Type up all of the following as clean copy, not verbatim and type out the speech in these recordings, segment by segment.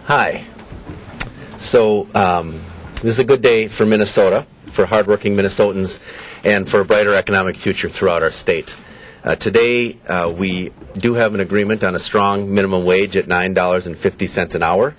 Hi. So this is a good day for Minnesota, for hardworking Minnesotans, and for a brighter economic future throughout our state. Today we do have an agreement on a strong minimum wage at $9.50 an hour,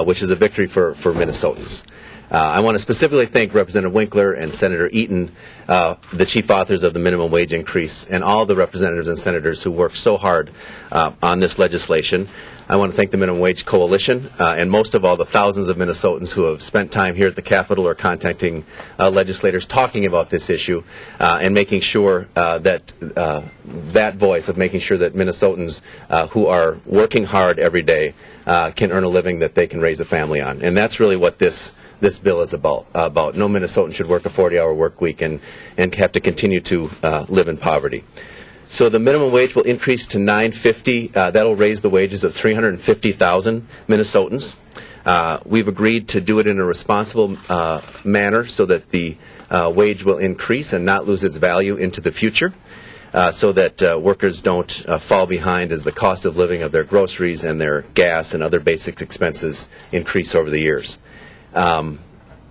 which is a victory for Minnesotans. I want to specifically thank Representative Winkler and Senator Eaton, the chief authors of the minimum wage increase, and all the representatives and senators who worked so hard on this legislation. I want to thank the Minimum Wage Coalition, and most of all the thousands of Minnesotans who have spent time here at the Capitol or contacting legislators talking about this issue and making sure that that voice of making sure that Minnesotans who are working hard every day can earn a living that they can raise a family on. And that's really what this bill is about. No Minnesotan should work a 40-hour work week and have to continue to live in poverty. So the minimum wage will increase to $9.50. That'll raise the wages of 350,000 Minnesotans. We've agreed to do it in a responsible manner so that the wage will increase and not lose its value into the future, so that workers don't fall behind as the cost of living of their groceries and their gas and other basic expenses increase over the years.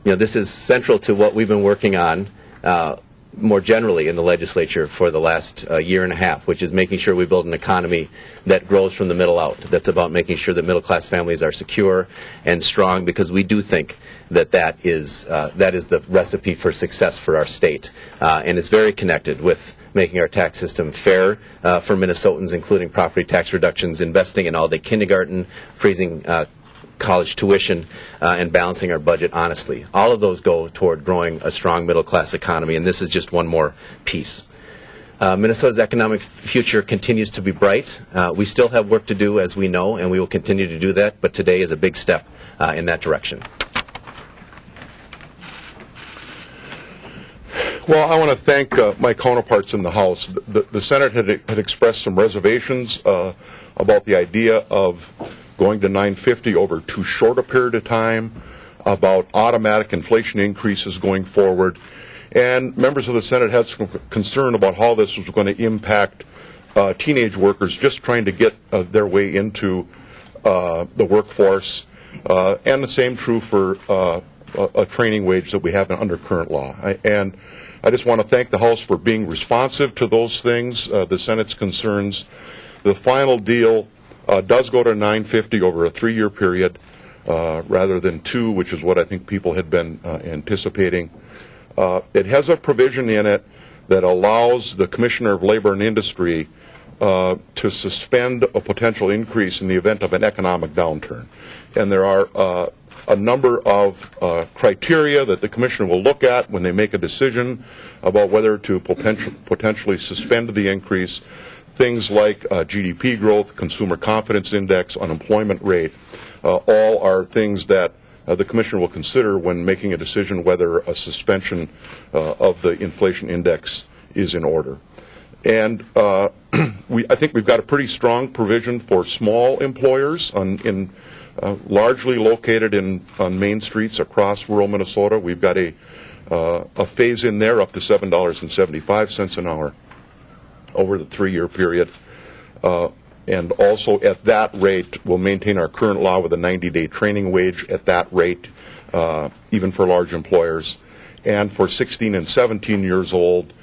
This is central to what we've been working on more generally in the legislature for the last year and a half, which is making sure we build an economy that grows from the middle out. That's about making sure that middle-class families are secure and strong, because we do think that that is the recipe for success for our state. And it's very connected with making our tax system fair for Minnesotans, including property tax reductions, investing in all-day kindergarten, freezing college tuition, and balancing our budget honestly. All of those go toward growing a strong middle-class economy, and this is just one more piece. Minnesota's economic future continues to be bright. We still have work to do, as we know, and we will continue to do that, but today is a big step in that direction. Well, I want to thank my counterparts in the House. The Senate had expressed some reservations about the idea of going to $9.50 over too short a period of time, about automatic inflation increases going forward. And members of the Senate had some concern about how this was going to impact teenage workers just trying to get their way into the workforce, and the same true for a training wage that we have under current law. And I just want to thank the House for being responsive to those things, the Senate's concerns. The final deal does go to $9.50 over a 3-year period rather than 2, which is what I think people had been anticipating. It has a provision in it that allows the Commissioner of Labor and Industry to suspend a potential increase in the event of an economic downturn. And there are a number of criteria that the Commissioner will look at when they make a decision about whether to potentially suspend the increase. Things like GDP growth, consumer confidence index, unemployment rate, all are things that the Commissioner will consider when making a decision whether a suspension of the inflation index is in order. And I think we've got a pretty strong provision for small employers largely located on main streets across rural Minnesota. We've got a phase in there up to $7.75 an hour over the 3-year period. And also at that rate, we'll maintain our current law with a 90-day training wage at that rate, even for large employers. And for 16 and 17 years old,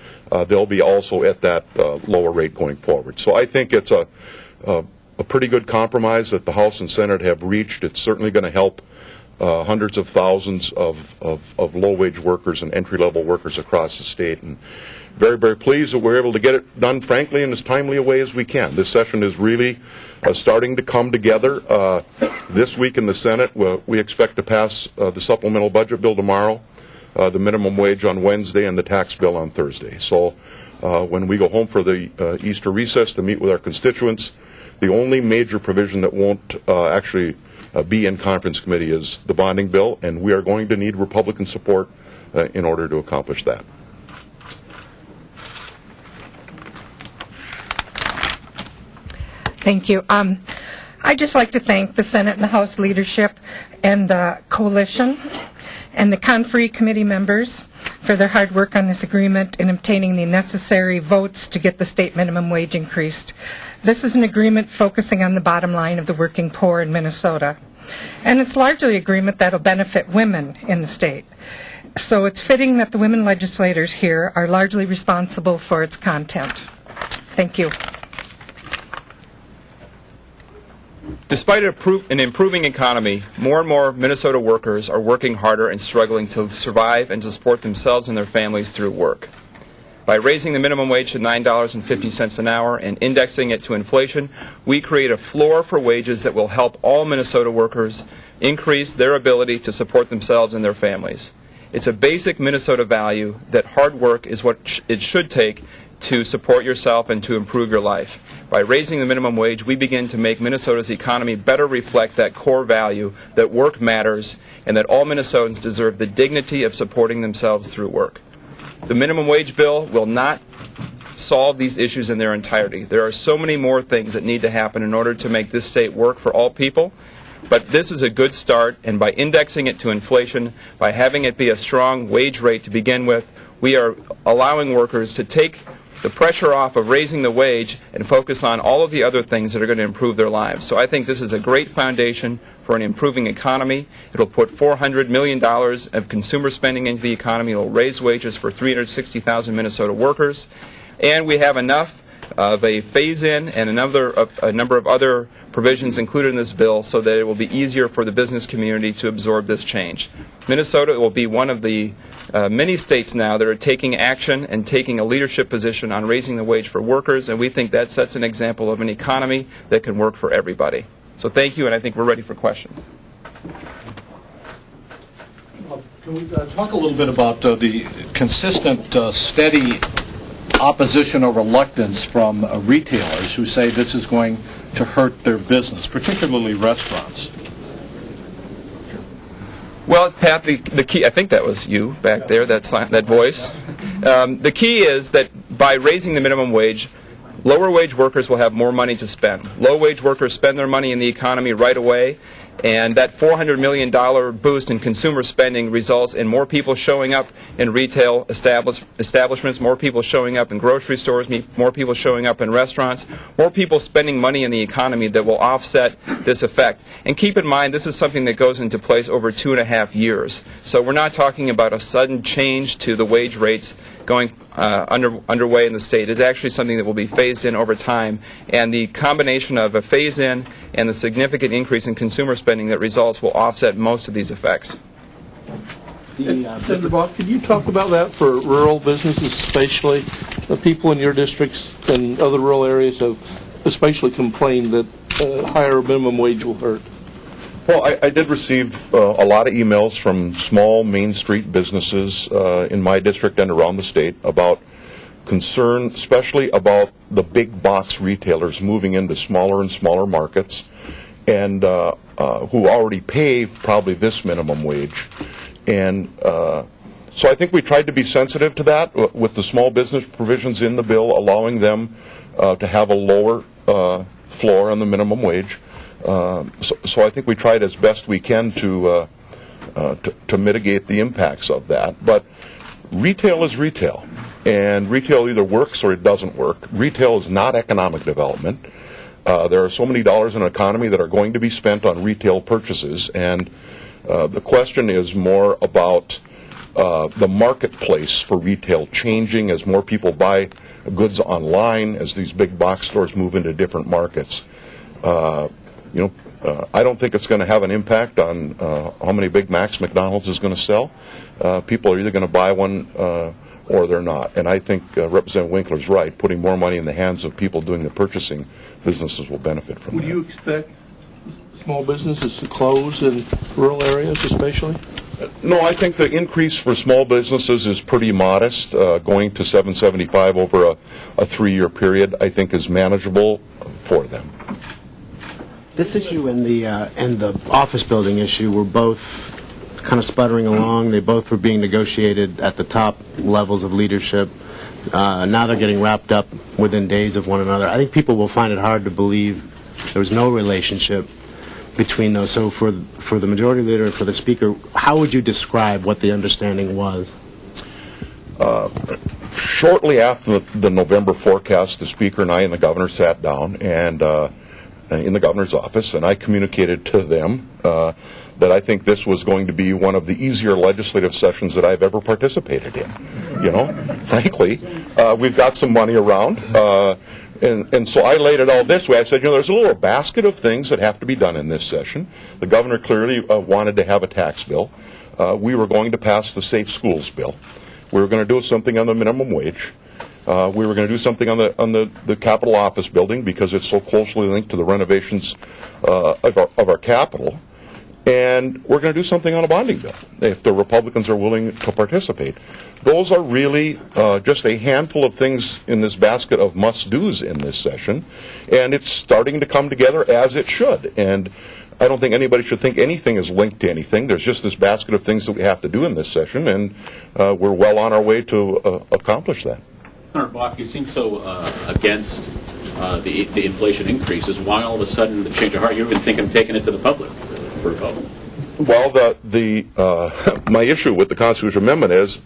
they'll be also at that lower rate going forward. So I think it's a pretty good compromise that the House and Senate have reached. It's certainly going to help hundreds of thousands of low-wage workers and entry-level workers across the state. And very, very pleased that we're able to get it done, frankly, in as timely a way as we can. This session is really starting to come together. This week in the Senate, we expect to pass the supplemental budget bill tomorrow, the minimum wage on Wednesday, and the tax bill on Thursday. So when we go home for the Easter recess to meet with our constituents, the only major provision that won't actually be in conference committee is the bonding bill, and we are going to need Republican support in order to accomplish that. Thank you. I'd just like to thank the Senate and the House leadership and the coalition and the Conferee committee members for their hard work on this agreement in obtaining the necessary votes to get the state minimum wage increased. This is an agreement focusing on the bottom line of the working poor in Minnesota. And it's largely agreement that will benefit women in the state. So it's fitting that the women legislators here are largely responsible for its content. Thank you. Despite an improving economy, more and more Minnesota workers are working harder and struggling to survive and to support themselves and their families through work. By raising the minimum wage to $9.50 an hour and indexing it to inflation, we create a floor for wages that will help all Minnesota workers increase their ability to support themselves and their families. It's a basic Minnesota value that hard work is what it should take to support yourself and to improve your life. By raising the minimum wage, we begin to make Minnesota's economy better reflect that core value that work matters and that all Minnesotans deserve the dignity of supporting themselves through work. The minimum wage bill will not solve these issues in their entirety. There are so many more things that need to happen in order to make this state work for all people. But this is a good start, and by indexing it to inflation, by having it be a strong wage rate to begin with, we are allowing workers to take the pressure off of raising the wage and focus on all of the other things that are going to improve their lives. So I think this is a great foundation for an improving economy. It will put $400 million of consumer spending into the economy. It will raise wages for 360,000 Minnesota workers. And we have enough of a phase-in and a number of other provisions included in this bill so that it will be easier for the business community to absorb this change. Minnesota will be one of the many states now that are taking action and taking a leadership position on raising the wage for workers, and we think that sets an example of an economy that can work for everybody. So thank you, and I think we're ready for questions. Can we talk a little bit about the consistent, steady opposition or reluctance from retailers who say this is going to hurt their business, particularly restaurants? Well, Pat, the key, I think that was you back there, that voice. The key is that by raising the minimum wage, lower wage workers will have more money to spend. Low wage workers spend their money in the economy right away, and that $400 million boost in consumer spending results in more people showing up in retail establishments, more people showing up in grocery stores, more people showing up in restaurants, more people spending money in the economy that will offset this effect. And keep in mind, this is something that goes into place over 2.5 years. So we're not talking about a sudden change to the wage rates going underway in the state. It's actually something that will be phased in over time, and the combination of a phase-in and the significant increase in consumer spending that results will offset most of these effects. Senator Bakk, could you talk about that for rural businesses, especially the people in your districts and other rural areas have especially complained that higher minimum wage will hurt? Well, I did receive a lot of emails from small Main Street businesses in my district and around the state about concern, especially about the big box retailers moving into smaller and smaller markets and who already pay probably this minimum wage. And so I think we tried to be sensitive to that with the small business provisions in the bill, allowing them to have a lower floor on the minimum wage. So I think we tried as best we can to mitigate the impacts of that. But retail is retail, and retail either works or it doesn't work. Retail is not economic development. There are so many dollars in an economy that are going to be spent on retail purchases, and the question is more about the marketplace for retail changing as more people buy goods online, as these big box stores move into different markets. I don't think it's going to have an impact on how many Big Macs McDonald's is going to sell. People are either going to buy one or they're not. And I think Representative Winkler's right. Putting more money in the hands of people doing the purchasing, businesses will benefit from that. Would you expect small businesses to close in rural areas especially? No, I think the increase for small businesses is pretty modest. Going to $7.75 over a 3-year period, I think, is manageable for them. This issue and the office building issue were both kind of sputtering along. They both were being negotiated at the top levels of leadership. Now they're getting wrapped up within days of one another. I think people will find it hard to believe there was no relationship between those. So for the majority leader and for the speaker, how would you describe what the understanding was? Shortly after the November forecast, the speaker and I and the governor sat down, and in the governor's office, and I communicated to them that I think this was going to be one of the easier legislative sessions that I've ever participated in. You know, frankly, we've got some money around, and so I laid it all this way. I said, you know, there's a little basket of things that have to be done in this session. The governor clearly wanted to have a tax bill. We were going to pass the Safe Schools bill. We were going to do something on the minimum wage. We were going to do something on the Capitol office building because it's so closely linked to the renovations of our Capitol. And we're going to do something on a bonding bill if the Republicans are willing to participate. Those are really just a handful of things in this basket of must-dos in this session, and it's starting to come together as it should. And I don't think anybody should think anything is linked to anything. There's just this basket of things that we have to do in this session, and we're well on our way to accomplish that. Senator Bakk, you seem so against the inflation increases. Why all of a sudden the change of heart? You've been thinking of taking it to the public for a vote. Well, my issue with the Constitutional Amendment is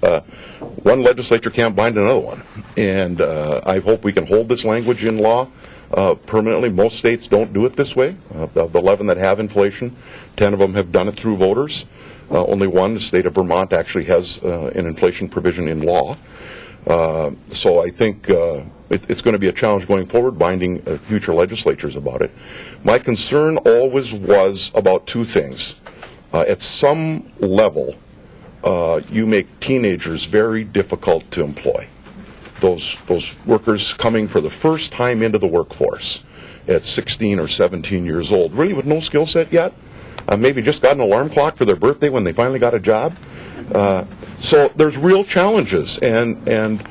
one legislature can't bind another one, and I hope we can hold this language in law permanently. Most states don't do it this way. Of the 11 that have inflation, 10 of them have done it through voters. Only one, the state of Vermont, actually has an inflation provision in law. So I think it's going to be a challenge going forward, binding future legislatures about it. My concern always was about two things. At some level, you make teenagers very difficult to employ. Those workers coming for the first time into the workforce at 16 or 17 years old, really with no skill set yet, maybe just got an alarm clock for their birthday when they finally got a job. So there's real challenges, and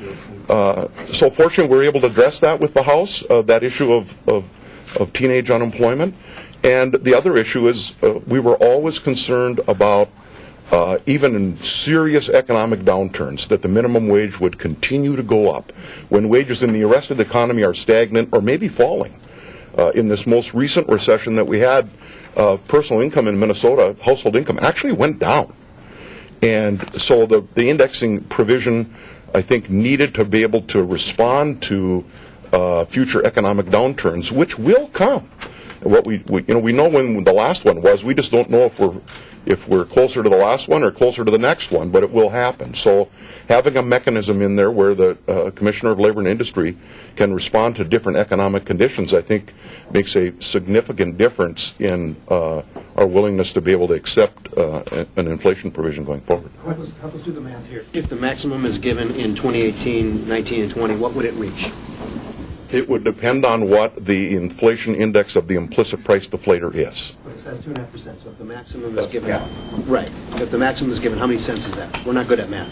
so fortunately we're able to address that with the House, that issue of teenage unemployment. And the other issue is we were always concerned about, even in serious economic downturns, that the minimum wage would continue to go up when wages in the rest of the economy are stagnant or maybe falling. In this most recent recession that we had, personal income in Minnesota, household income, actually went down. And so the indexing provision, I think, needed to be able to respond to future economic downturns, which will come. What we know when the last one was. We just don't know if we're closer to the last one or closer to the next one, but it will happen. So having a mechanism in there where the Commissioner of Labor and Industry can respond to different economic conditions, I think, makes a significant difference in our willingness to be able to accept an inflation provision going forward. Help us do the math here. If the maximum is given in 2018, 19, and 20, what would it reach? It would depend on what the inflation index of the implicit price deflator is. But it says 2.5%, so if the maximum is given... Right. If the maximum is given, how many cents is that? We're not good at math.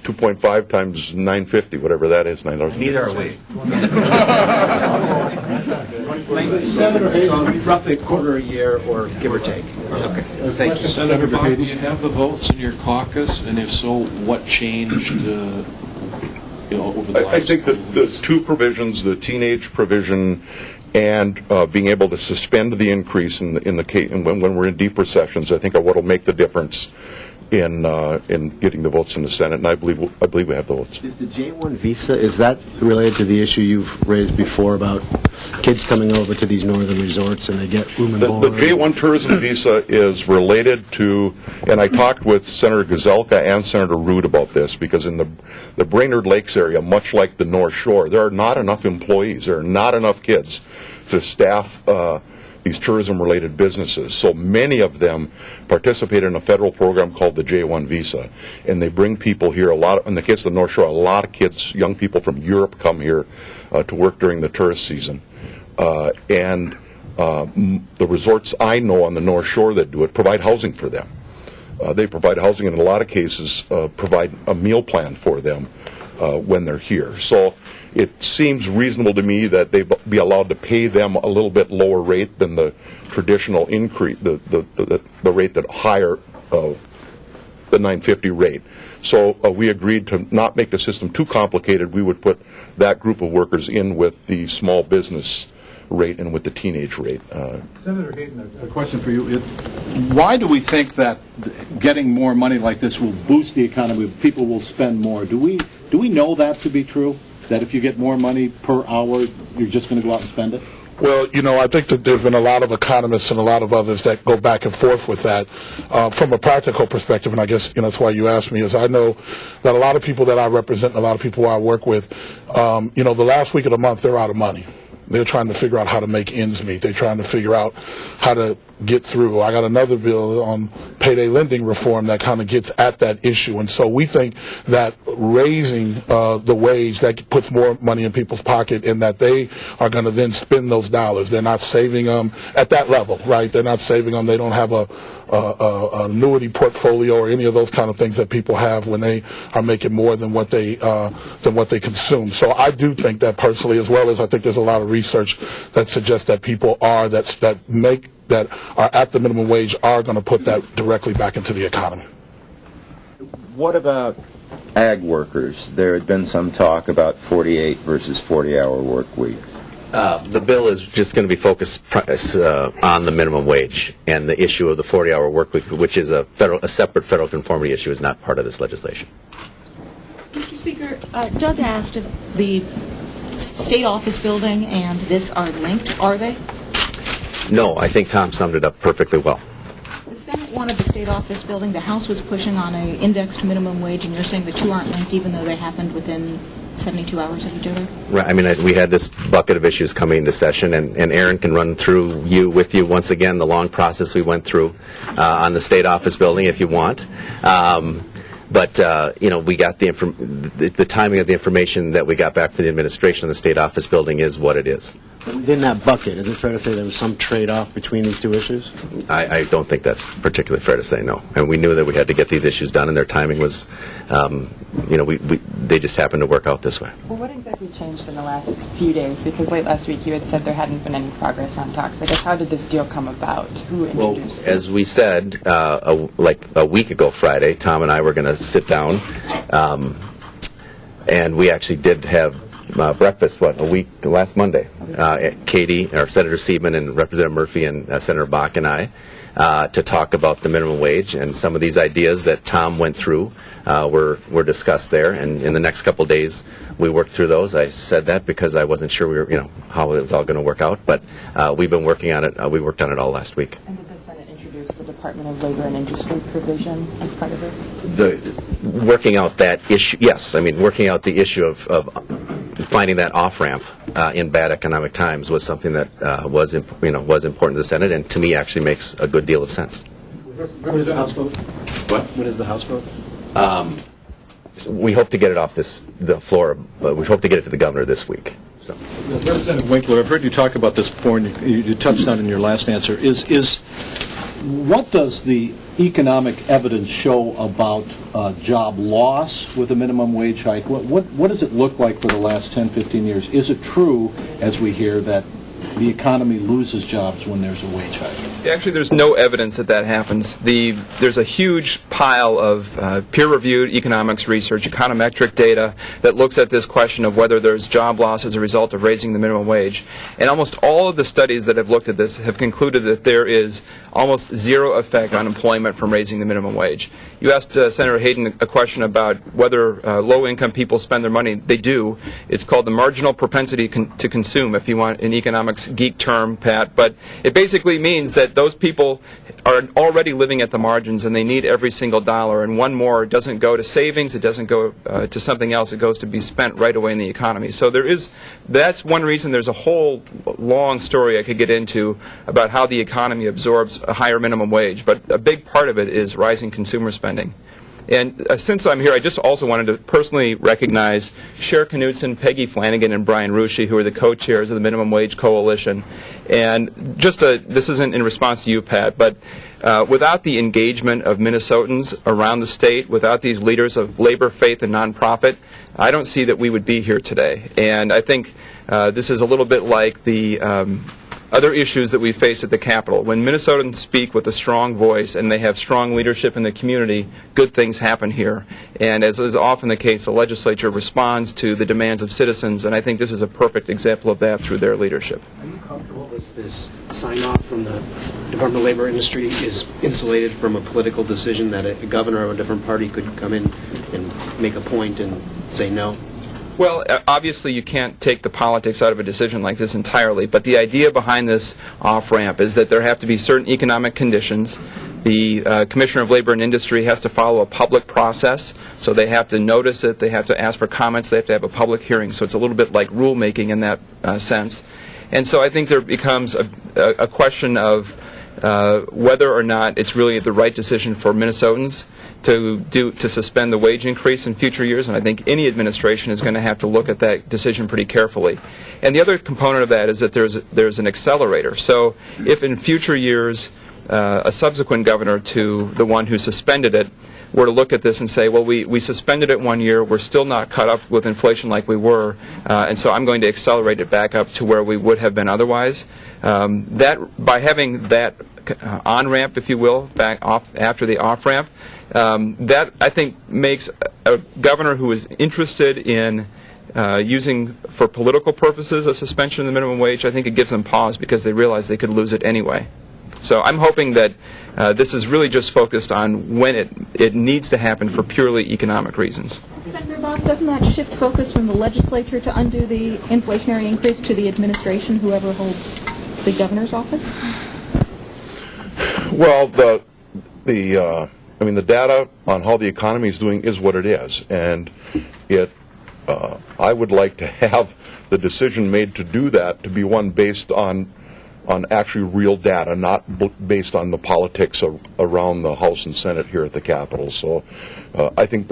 2.5 times 950, whatever that is, $9. Neither are we. So roughly a quarter a year, or give or take. Okay. Thank you. Senator Bakk, do you have the votes in your caucus? And if so, what changed over the last... I think that the two provisions, the teenage provision and being able to suspend the increase in the case, and when we're in deep recessions, I think are what will make the difference in getting the votes in the Senate, and I believe we have the votes. Is the J-1 visa, is that related to the issue you've raised before about kids coming over to these northern resorts and they get room and board? The J-1 tourism visa is related to, and I talked with Senator Gazelka and Senator Rood about this, because in the Brainerd Lakes area, much like the North Shore, there are not enough employees, there are not enough kids to staff these tourism-related businesses. So many of them participate in a federal program called the J-1 visa, and they bring people here. In the case of the North Shore, a lot of kids, young people from Europe come here to work during the tourist season. And the resorts I know on the North Shore that do it provide housing for them. They provide housing, and in a lot of cases provide a meal plan for them when they're here. So it seems reasonable to me that they be allowed to pay them a little bit lower rate than the traditional increase, the rate that higher, the 950 rate. So we agreed to not make the system too complicated. We would put that group of workers in with the small business rate and with the teenage rate. Senator Hayden, a question for you. Why do we think that getting more money like this will boost the economy? People will spend more. Do we know that to be true? That if you get more money per hour, you're just going to go out and spend it? Well, I think that there's been a lot of economists and a lot of others that go back and forth with that. From a practical perspective, and I guess, that's why you asked me, is I know that a lot of people that I represent and a lot of people I work with, the last week of the month, they're out of money. They're trying to figure out how to make ends meet. They're trying to figure out how to get through. I got another bill on payday lending reform that kind of gets at that issue. And so we think that raising the wage, that puts more money in people's pocket, and that they are going to then spend those dollars. They're not saving them at that level, right? They're not saving them. They don't have an annuity portfolio or any of those kind of things that people have when they are making more than what they consume. So I do think that personally, as well as I think there's a lot of research that suggests that people that are at the minimum wage are going to put that directly back into the economy. What about ag workers? There had been some talk about 48 versus 40-hour work week. The bill is just going to be focused on the minimum wage, and the issue of the 40-hour work week, which is a separate federal conformity issue, is not part of this legislation. Mr. Speaker, Doug asked if the state office building and this are linked. Are they? No, I think Tom summed it up perfectly well. The Senate wanted the state office building. The House was pushing on an indexed minimum wage, and you're saying the two aren't linked, even though they happened within 72 hours of each other? Right. I mean, we had this bucket of issues coming into session, and Aaron can run through with you once again the long process we went through on the state office building if you want. But we got the timing of the information that we got back from the administration of the state office building is what it is. Within that bucket, is it fair to say there was some trade-off between these two issues? I don't think that's particularly fair to say, no. And we knew that we had to get these issues done, and their timing was, they just happened to work out this way. Well, what exactly changed in the last few days? Because late last week you had said there hadn't been any progress on talks. I guess, how did this deal come about? Who introduced it? As we said, like a week ago Friday, Tom and I were going to sit down, and we actually did have breakfast, last Monday. Katie, or Senator Seidman, and Representative Murphy, and Senator Bakk and I, to talk about the minimum wage, and some of these ideas that Tom went through were discussed there, and in the next couple of days we worked through those. I said that because I wasn't sure how it was all going to work out, but we've been working on it. We worked on it all last week. And did the Senate introduce the Department of Labor and Industry provision as part of this? Working out that issue, yes. I mean, working out the issue of finding that off-ramp in bad economic times was something that was important to the Senate, and to me actually makes a good deal of sense. What is the House vote? What is the House vote? We hope to get it off the floor, but we hope to get it to the governor this week. So. Representative Winkler, I've heard you talk about this before, and you touched on it in your last answer. What does the economic evidence show about job loss with a minimum wage hike? What does it look like for the last 10, 15 years? Is it true, as we hear, that the economy loses jobs when there's a wage hike? Actually, there's no evidence that happens. There's a huge pile of peer-reviewed economics research, econometric data that looks at this question of whether there's job loss as a result of raising the minimum wage. And almost all of the studies that have looked at this have concluded that there is almost zero effect on employment from raising the minimum wage. You asked Senator Hayden a question about whether low-income people spend their money. They do. It's called the marginal propensity to consume, if you want an economics geek term, Pat. But it basically means that those people are already living at the margins, and they need every single dollar. And one more doesn't go to savings. It doesn't go to something else. It goes to be spent right away in the economy. So that's one reason. There's a whole long story I could get into about how the economy absorbs a higher minimum wage. But a big part of it is rising consumer spending. And since I'm here, I just also wanted to personally recognize Cher Knudsen, Peggy Flanagan, and Brian Rushi, who are the co-chairs of the Minimum Wage Coalition. And this isn't in response to you, Pat, but without the engagement of Minnesotans around the state, without these leaders of labor, faith, and nonprofit, I don't see that we would be here today. And I think this is a little bit like the other issues that we face at the Capitol. When Minnesotans speak with a strong voice and they have strong leadership in the community, good things happen here. And as is often the case, the legislature responds to the demands of citizens, and I think this is a perfect example of that through their leadership. Are you comfortable that this sign-off from the Department of Labor Industry is insulated from a political decision that a governor of a different party could come in and make a point and say no? Well, obviously you can't take the politics out of a decision like this entirely, but the idea behind this off-ramp is that there have to be certain economic conditions. The Commissioner of Labor and Industry has to follow a public process, so they have to notice it, they have to ask for comments, they have to have a public hearing, so it's a little bit like rulemaking in that sense. And so I think there becomes a question of whether or not it's really the right decision for Minnesotans to suspend the wage increase in future years, and I think any administration is going to have to look at that decision pretty carefully. And the other component of that is that there's an accelerator. So if in future years a subsequent governor to the one who suspended it were to look at this and say, well, we suspended it 1 year, we're still not caught up with inflation like we were, and so I'm going to accelerate it back up to where we would have been otherwise. That by having that on-ramp, if you will, back off after the off-ramp, that I think makes a governor who is interested in using for political purposes a suspension of the minimum wage, I think it gives them pause because they realize they could lose it anyway. So I'm hoping that this is really just focused on when it needs to happen for purely economic reasons. Senator Bakk, doesn't that shift focus from the legislature to undo the inflationary increase to the administration, whoever holds the governor's office? Well, the data on how the economy is doing is what it is, and I would like to have the decision made to do that to be one based on actually real data, not based on the politics around the House and Senate here at the Capitol. So I think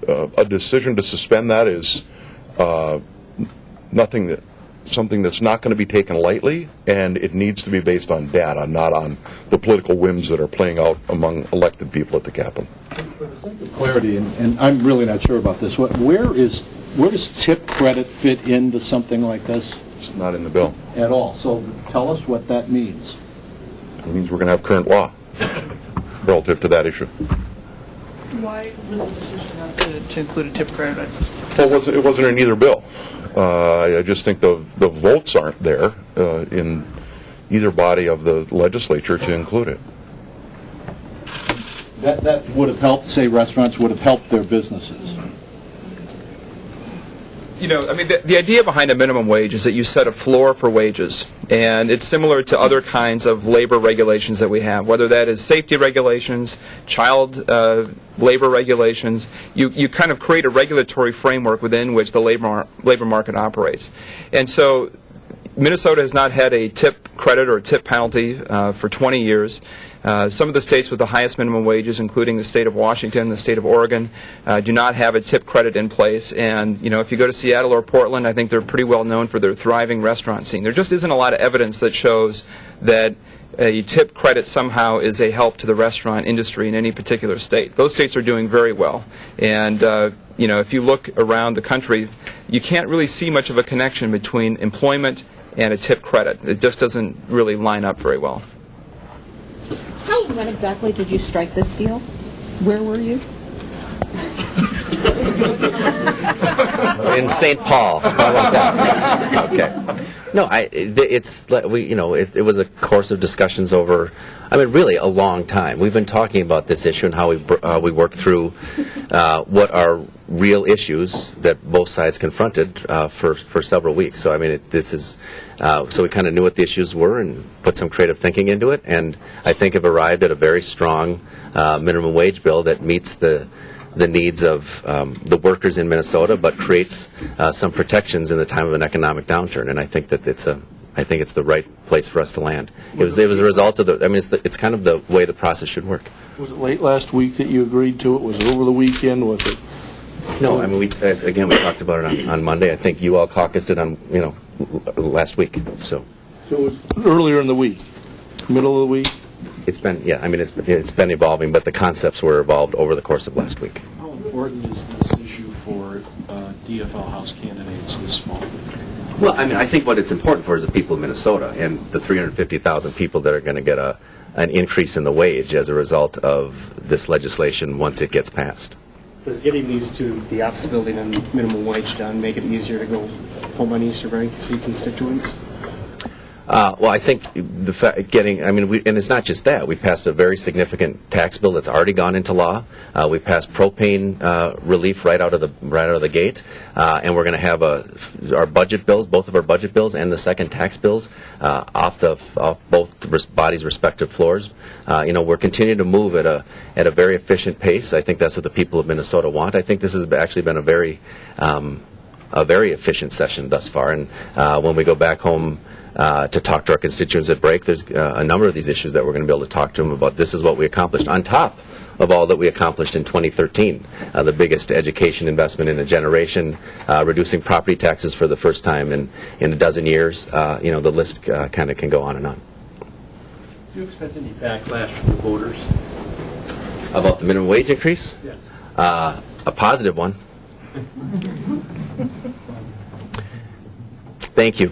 a decision to suspend that is something that's not going to be taken lightly, and it needs to be based on data, not on the political whims that are playing out among elected people at the Capitol. For the sake of clarity, and I'm really not sure about this, where does tip credit fit into something like this? It's not in the bill. At all. So tell us what that means. It means we're going to have current law relative to that issue. Why was the decision not to include a tip credit? Well, it wasn't in either bill. I just think the votes aren't there in either body of the legislature to include it. That would have helped, say, restaurants would have helped their businesses. You know, I mean, the idea behind a minimum wage is that you set a floor for wages, and it's similar to other kinds of labor regulations that we have, whether that is safety regulations, child labor regulations. You kind of create a regulatory framework within which the labor market operates. And so Minnesota has not had a tip credit or a tip penalty for 20 years. Some of the states with the highest minimum wages, including the state of Washington, the state of Oregon, do not have a tip credit in place. And, you know, if you go to Seattle or Portland, I think they're pretty well known for their thriving restaurant scene. There just isn't a lot of evidence that shows that a tip credit somehow is a help to the restaurant industry in any particular state. Those states are doing very well. And, you know, if you look around the country, you can't really see much of a connection between employment and a tip credit. It just doesn't really line up very well. How and when exactly did you strike this deal? Where were you? In St. Paul. How about that? Okay. No, it was a course of discussions over, really a long time. We've been talking about this issue and how we work through what are real issues that both sides confronted for several weeks. So so we kind of knew what the issues were and put some creative thinking into it, and I think have arrived at a very strong minimum wage bill that meets the needs of the workers in Minnesota, but creates some protections in the time of an economic downturn. And I think that it's the right place for us to land. It was a result of it's kind of the way the process should work. Was it late last week that you agreed to it? Was it over the weekend? Was it? No, we talked about it on Monday. I think you all caucused it on last week. So it was earlier in the week, middle of the week. It's been it's been evolving, but the concepts were evolved over the course of last week. How important is this issue for DFL House candidates this fall? Well, I think what it's important for is the people of Minnesota and the 350,000 people that are going to get an increase in the wage as a result of this legislation once it gets passed. Does getting these to the office building and minimum wage done make it easier to go home on Easter break to see constituents? Well, I think the and it's not just that. We passed a very significant tax bill that's already gone into law. We passed propane relief right out of the gate, and we're going to have our budget bills, both of our budget bills and the second tax bills, off both bodies' respective floors. We're continuing to move at a very efficient pace. I think that's what the people of Minnesota want. I think this has actually been a very efficient session thus far. And when we go back home to talk to our constituents at break, there's a number of these issues that we're going to be able to talk to them about. This is what we accomplished on top of all that we accomplished in 2013, the biggest education investment in a generation, reducing property taxes for the first time in a dozen years. The list kind of can go on and on. Do you expect any backlash from the voters? About the minimum wage increase? Yes. A positive one. Thank you.